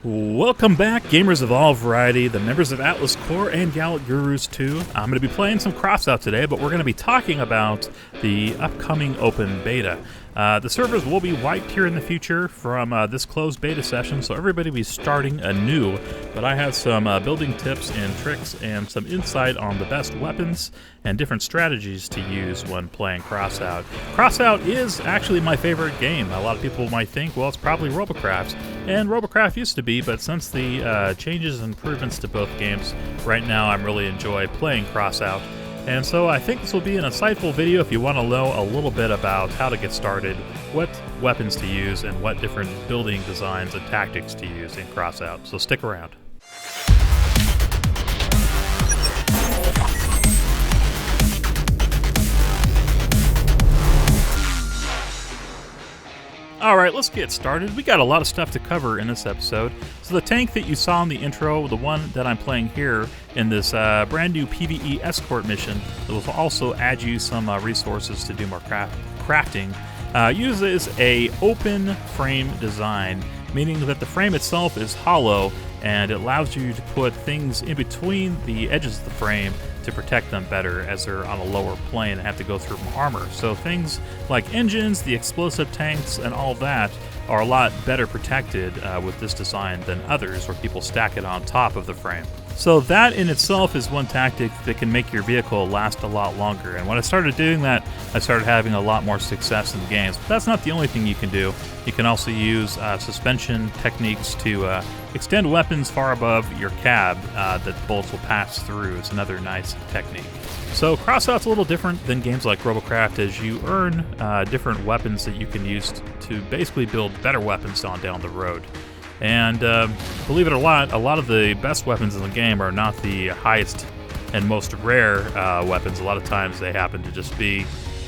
Welcome back, gamers of all variety, the members of Atlas Core and Gallic Gurus 2. I'm going to be playing some Crossout today, but we're going to be talking about the upcoming open beta. The servers will be wiped here in the future from this closed beta session, so everybody will be starting anew. But I have some building tips and tricks and some insight on the best weapons and different strategies to use when playing Crossout. Crossout is actually my favorite game. A lot of people might think, well, it's probably Robocraft, and Robocraft used to be, but since the changes and improvements to both games, right now I'm really enjoy playing Crossout. And so I think this will be an insightful video if you want to know a little bit about how to get started, what weapons to use, and what different building designs and tactics to use in Crossout. So stick around. Alright, let's get started. We got a lot of stuff to cover in this episode. So the tank that you saw in the intro, the one that I'm playing here in this brand new PvE escort mission, that will also add you some resources to do more crafting, uses a open frame design, meaning that the frame itself is hollow and it allows you to put things in between the edges of the frame to protect them better as they're on a lower plane and have to go through armor. So things like engines, the explosive tanks, and all that are a lot better protected with this design than others where people stack it on top of the frame. So that in itself is one tactic that can make your vehicle last a lot longer. And when I started doing that, I started having a lot more success in games. But that's not the only thing you can do. You can also use suspension techniques to extend weapons far above your cab that bullets will pass through. It's another nice technique. So Crossout's a little different than games like Robocraft, as you earn different weapons that you can use to basically build better weapons on down the road. And believe it or not, a lot of the best weapons in the game are not the highest and most rare weapons. A lot of times they happen to just be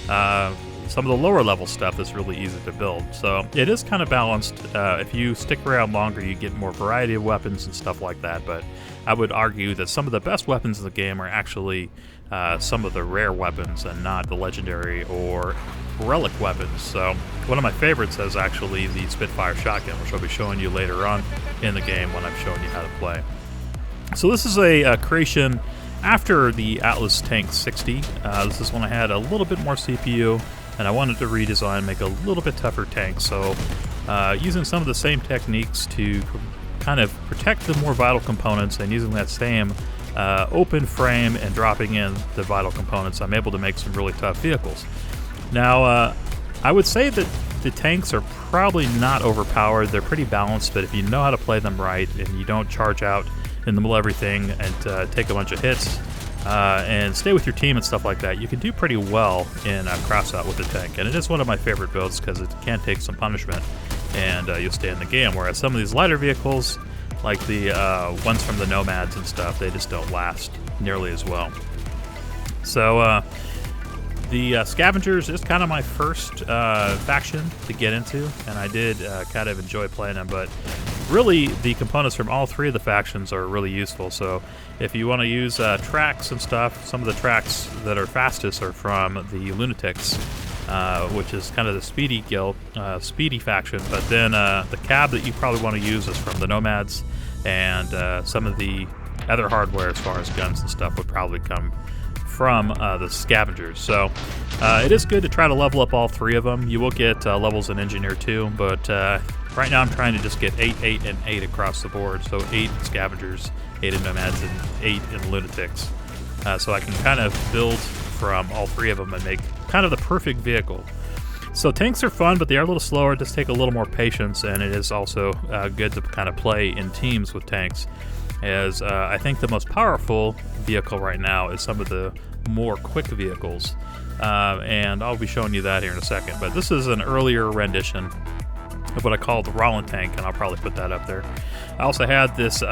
some of the lower level stuff that's really easy to build. So it is kind of balanced. If you stick around longer, you get more variety of weapons and stuff like that. But I would argue that some of the best weapons in the game are actually some of the rare weapons and not the legendary or relic weapons. So one of my favorites is actually the Spitfire shotgun, which I'll be showing you later on in the game when I'm showing you how to play. So this is a creation after the Atlas Tank 60. This is when I had a little bit more CPU and I wanted to redesign, make a little bit tougher tank. So using some of the same techniques to kind of protect the more vital components and using that same open frame and dropping in the vital components, I'm able to make some really tough vehicles. Now, I would say that the tanks are probably not overpowered. They're pretty balanced, but if you know how to play them right and you don't charge out in the middle of everything and take a bunch of hits and stay with your team and stuff like that, you can do pretty well in Crossout with the tank. And it is one of my favorite builds because it can take some punishment and you'll stay in the game, whereas some of these lighter vehicles, like the ones from the Nomads and stuff, they just don't last nearly as well. So the Scavengers is kind of my first faction to get into, and I did kind of enjoy playing them, but really the components from all three of the factions are really useful. So if you want to use tracks and stuff, some of the tracks that are fastest are from the Lunatics, which is kind of the speedy guild, speedy faction, but then the cab that you probably want to use is from the Nomads, and some of the other hardware as far as guns and stuff would probably come from the Scavengers. So it is good to try to level up all three of them. You will get levels in Engineer too, but right now I'm trying to just get 8, 8, and 8 across the board. So 8 in Scavengers, 8 in Nomads, and 8 in Lunatics. So I can kind of build from all three of them and make kind of the perfect vehicle. So tanks are fun, but they are a little slower. It does take a little more patience, and it is also good to kind of play in teams with tanks, as I think the most powerful vehicle right now is some of the more quick vehicles, and I'll be showing you that here in a second. But this is an earlier rendition of what I call the Roland tank, and I'll probably put that up there. I also had this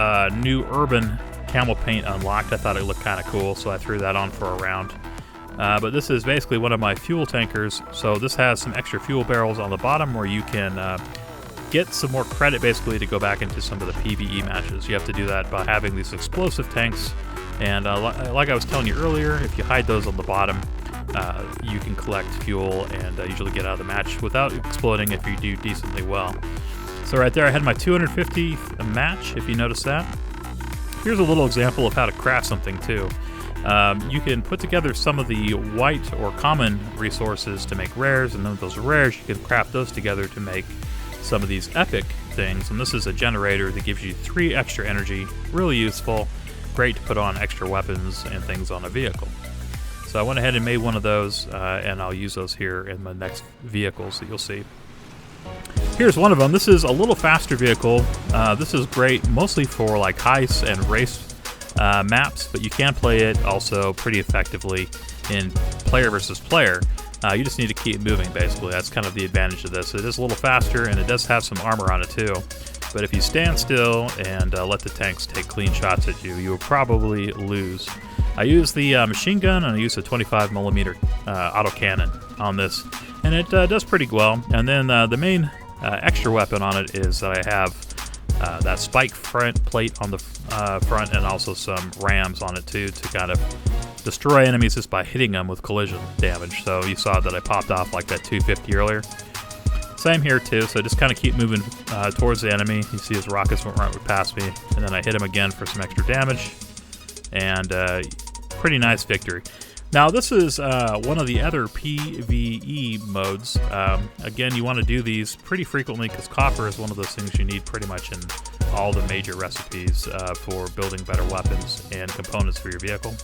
new urban camel paint unlocked. I thought it looked kind of cool, so I threw that on for a round. But this is basically one of my fuel tankers, so this has some extra fuel barrels on the bottom where you can get some more credit basically to go back into some of the PvE matches. You have to do that by having these explosive tanks, and like I was telling you earlier, if you hide those on the bottom, you can collect fuel and usually get out of the match without exploding if you do decently well. So right there I had my 250th match, if you notice that. Here's a little example of how to craft something too. You can put together some of the white or common resources to make rares, and then with those rares you can craft those together to make some of these epic things. And this is a generator that gives you 3 extra energy, really useful, great to put on extra weapons and things on a vehicle. So I went ahead and made one of those, and I'll use those here in the next vehicles that you'll see. Here's one of them. This is a little faster vehicle. This is great mostly for like heists and race maps, but you can play it also pretty effectively in player versus player. You just need to keep moving, basically. That's kind of the advantage of this. It is a little faster, and it does have some armor on it too. But if you stand still and let the tanks take clean shots at you, you will probably lose. I use the machine gun, and I use a 25mm autocannon on this, and it does pretty well. And then the main extra weapon on it is that I have that spike front plate on the front, and also some rams on it too, to kind of destroy enemies just by hitting them with collision damage. So you saw that I popped off like that 250 earlier. Same here too, so just kind of keep moving towards the enemy. You see his rockets went right past me, and then I hit him again for some extra damage, and pretty nice victory. Now this is one of the other PvE modes. Again, you want to do these pretty frequently because copper is one of those things you need pretty much in all the major recipes for building better weapons and components for your vehicle.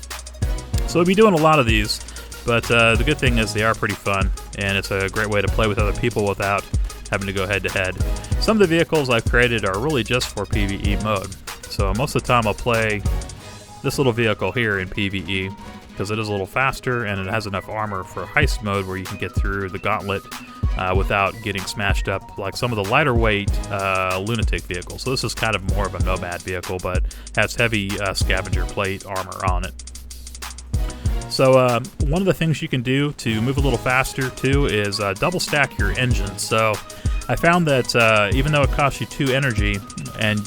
So we'll be doing a lot of these, but the good thing is they are pretty fun, and it's a great way to play with other people without having to go head-to-head. Some of the vehicles I've created are really just for PvE mode. So most of the time I'll play this little vehicle here in PvE because it is a little faster and it has enough armor for heist mode where you can get through the gauntlet without getting smashed up like some of the lighter weight lunatic vehicles. So this is kind of more of a nomad vehicle, but has heavy scavenger plate armor on it. So one of the things you can do to move a little faster too is double stack your engine. So I found that even though it costs you 2 energy and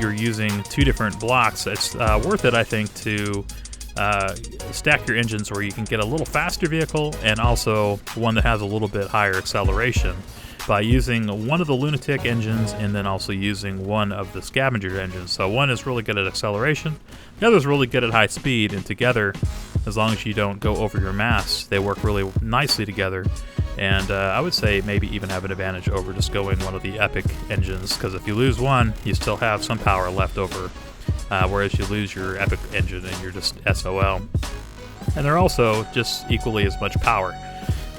you're using 2 different blocks, it's worth it, I think, to stack your engines where you can get a little faster vehicle and also one that has a little bit higher acceleration by using one of the lunatic engines and then also using one of the scavenger engines. So one is really good at acceleration, the other is really good at high speed, and together, as long as you don't go over your mass, they work really nicely together. And I would say maybe even have an advantage over just going one of the epic engines, because if you lose one, you still have some power left over, whereas you lose your epic engine and you're just SOL. And they're also just equally as much power.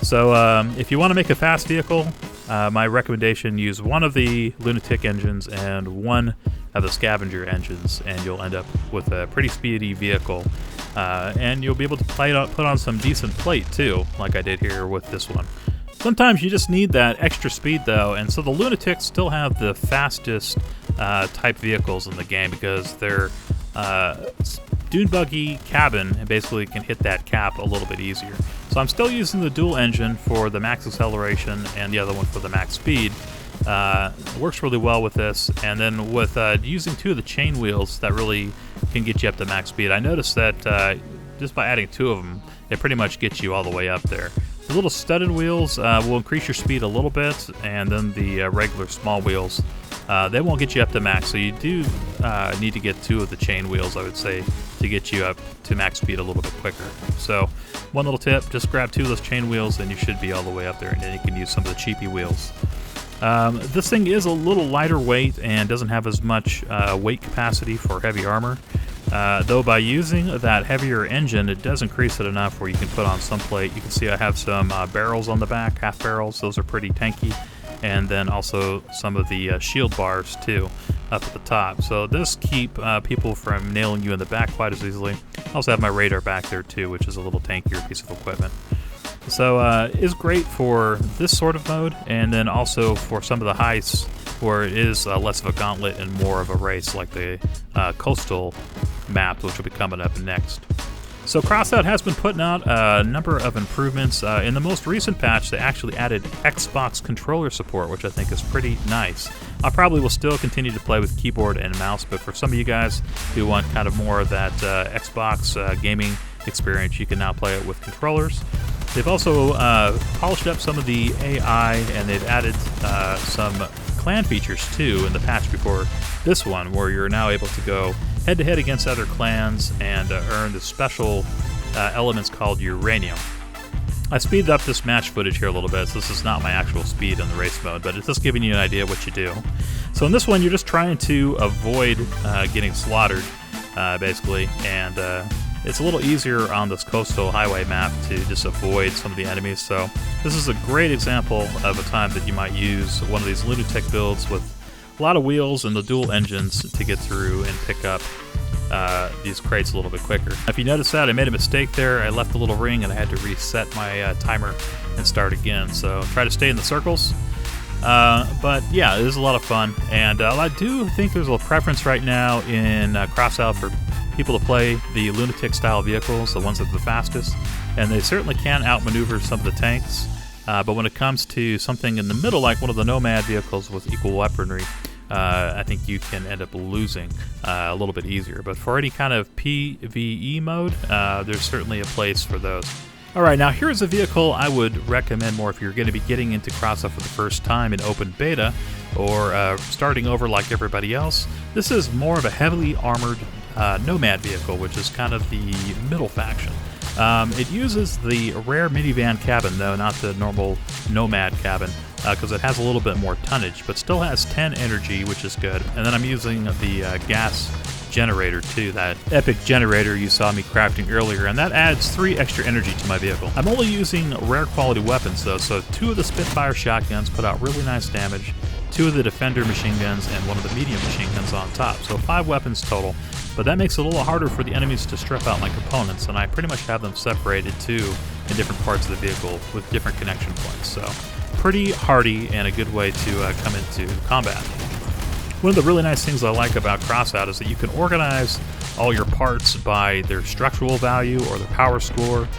So if you want to make a fast vehicle, my recommendation, use one of the lunatic engines and one of the scavenger engines, and you'll end up with a pretty speedy vehicle. And you'll be able to put on some decent plate too, like I did here with this one. Sometimes you just need that extra speed though, and so the lunatics still have the fastest type vehicles in the game because they're dune buggy cabin and basically can hit that cap a little bit easier. So I'm still using the dual engine for the max acceleration and the other one for the max speed. It works really well with this, and then with using 2 of the chain wheels, that really can get you up to max speed. I noticed that just by adding 2 of them, it pretty much gets you all the way up there. The little studded wheels will increase your speed a little bit, and then the regular small wheels, they won't get you up to max, so you do need to get 2 of the chain wheels, I would say, to get you up to max speed a little bit quicker. So one little tip, just grab 2 of those chain wheels and you should be all the way up there, and then you can use some of the cheapy wheels. This thing is a little lighter weight and doesn't have as much weight capacity for heavy armor. Though by using that heavier engine, it does increase it enough where you can put on some plate. You can see I have some barrels on the back, half barrels. Those are pretty tanky. And then also some of the shield bars too up at the top. So it does keep people from nailing you in the back quite as easily. I also have my radar back there too, which is a little tankier piece of equipment. So it's great for this sort of mode, and then also for some of the heists where it is less of a gauntlet and more of a race, like the coastal map, which will be coming up next. So Crossout has been putting out a number of improvements. In the most recent patch, they actually added Xbox controller support, which I think is pretty nice. I probably will still continue to play with keyboard and mouse, but for some of you guys who want kind of more of that Xbox gaming experience, you can now play it with controllers. They've also polished up some of the AI, and they've added some clan features too in the patch before this one, where you're now able to go head-to-head against other clans and earn the special elements called uranium. I speeded up this match footage here a little bit, so this is not my actual speed in the race mode, but it's just giving you an idea of what you do. So in this one, you're just trying to avoid getting slaughtered, basically, and it's a little easier on this coastal highway map to just avoid some of the enemies. So this is a great example of a time that you might use one of these lunatic builds with a lot of wheels and the dual engines to get through and pick up these crates a little bit quicker. If you notice that, I made a mistake there. I left a little ring and I had to reset my timer and start again. So try to stay in the circles. But yeah, it is a lot of fun. And I do think there's a preference right now in Crossout for people to play the lunatic style vehicles, the ones that are the fastest. And they certainly can outmaneuver some of the tanks. But when it comes to something in the middle, like one of the Nomad vehicles with equal weaponry, I think you can end up losing a little bit easier. But for any kind of PvE mode, there's certainly a place for those. Alright, now here's a vehicle I would recommend more if you're going to be getting into Crossout for the first time in open beta, or starting over like everybody else. This is more of a heavily armored Nomad vehicle, which is kind of the middle faction. It uses the rare minivan cabin, though, not the normal Nomad cabin, because it has a little bit more tonnage, but still has 10 energy, which is good. And then I'm using the gas generator too, that epic generator you saw me crafting earlier, and that adds 3 extra energy to my vehicle. I'm only using rare quality weapons though, so 2 of the Spitfire shotguns put out really nice damage, 2 of the Defender machine guns, and 1 of the medium machine guns on top, so 5 weapons total. But that makes it a little harder for the enemies to strip out my components, and I pretty much have them separated too in different parts of the vehicle with different connection points, so pretty hardy and a good way to come into combat. One of the really nice things I like about Crossout is that you can organize all your parts by their structural value or their power score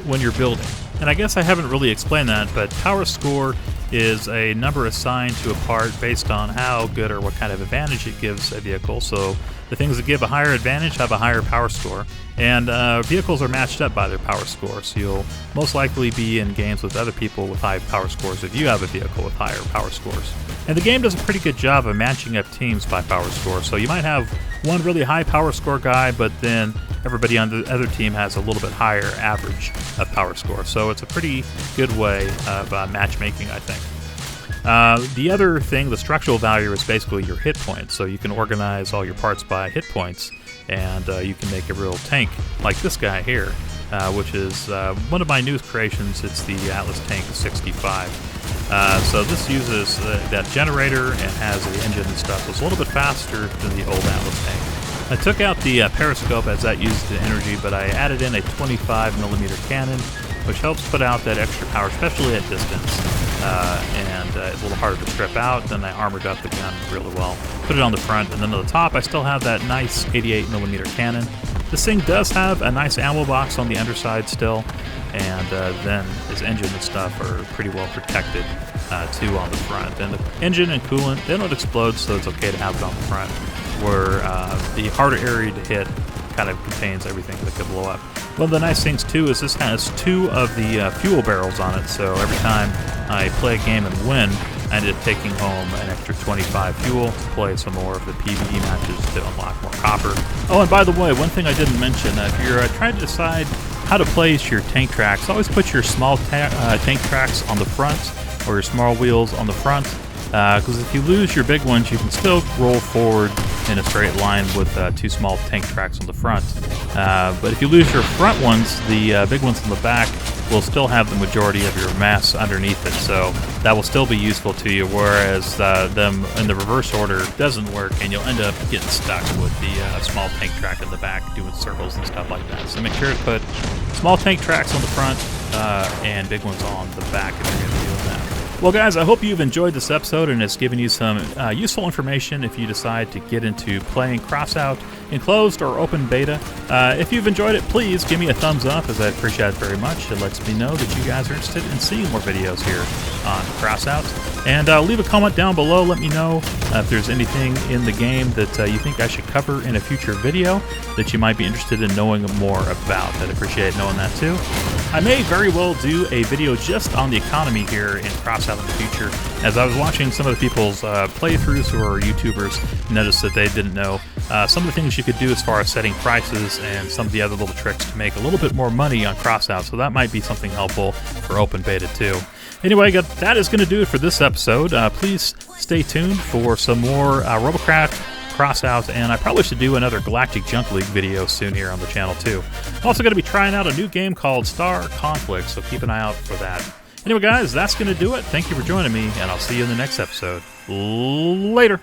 when you're building. And I guess I haven't really explained that, but power score is a number assigned to a part based on how good or what kind of advantage it gives a vehicle. So the things that give a higher advantage have a higher power score, and vehicles are matched up by their power score. So you'll most likely be in games with other people with high power scores if you have a vehicle with higher power scores. And the game does a pretty good job of matching up teams by power score. So you might have one really high power score guy, but then everybody on the other team has a little bit higher average of power score. So it's a pretty good way of matchmaking, I think. The other thing, the structural value, is basically your hit points. So you can organize all your parts by hit points, and you can make a real tank like this guy here, which is one of my newest creations. It's the Atlas Tank 65. So this uses that generator and has the engine and stuff, so it's a little bit faster than the old Atlas Tank. I took out the periscope as that used the energy, but I added in a 25mm cannon, which helps put out that extra power, especially at distance. And it's a little harder to strip out. Then I armored up the gun really well. Put it on the front, and then on the top I still have that nice 88mm cannon. This thing does have a nice ammo box on the underside still, and then his engine and stuff are pretty well protected too on the front. And the engine and coolant, they don't explode, so it's okay to have it on the front, where the harder area to hit kind of contains everything that could blow up. One of the nice things too is this has 2 of the fuel barrels on it, so every time I play a game and win, I ended up taking home an extra 25 fuel to play some more of the PvE matches to unlock more copper. Oh, and by the way, one thing I didn't mention, if you're trying to decide how to place your tank tracks, always put your small tank tracks on the front, or your small wheels on the front, because if you lose your big ones, you can still roll forward in a straight line with 2 small tank tracks on the front. But if you lose your front ones, the big ones on the back will still have the majority of your mass underneath it, so that will still be useful to you, whereas them in the reverse order doesn't work, and you'll end up getting stuck with the small tank track in the back doing circles and stuff like that. So make sure to put small tank tracks on the front and big ones on the back if you're going to be doing that. Well guys, I hope you've enjoyed this episode and it's given you some useful information if you decide to get into playing Crossout in closed or open beta. If you've enjoyed it, please give me a thumbs up, as I appreciate it very much. It lets me know that you guys are interested in seeing more videos here on Crossout. And leave a comment down below, let me know if there's anything in the game that you think I should cover in a future video that you might be interested in knowing more about. I'd appreciate knowing that too. I may very well do a video just on the economy here in Crossout in the future. As I was watching some of the people's playthroughs who are YouTubers, noticed that they didn't know some of the things you could do as far as setting prices and some of the other little tricks to make a little bit more money on Crossout, so that might be something helpful for open beta too. Anyway, that is going to do it for this episode. Please stay tuned for some more Robocraft, Crossout, and I probably should do another Galactic Junk League video soon here on the channel too. I'm also going to be trying out a new game called Star Conflict, so keep an eye out for that. Anyway guys, that's going to do it. Thank you for joining me, and I'll see you in the next episode. Later!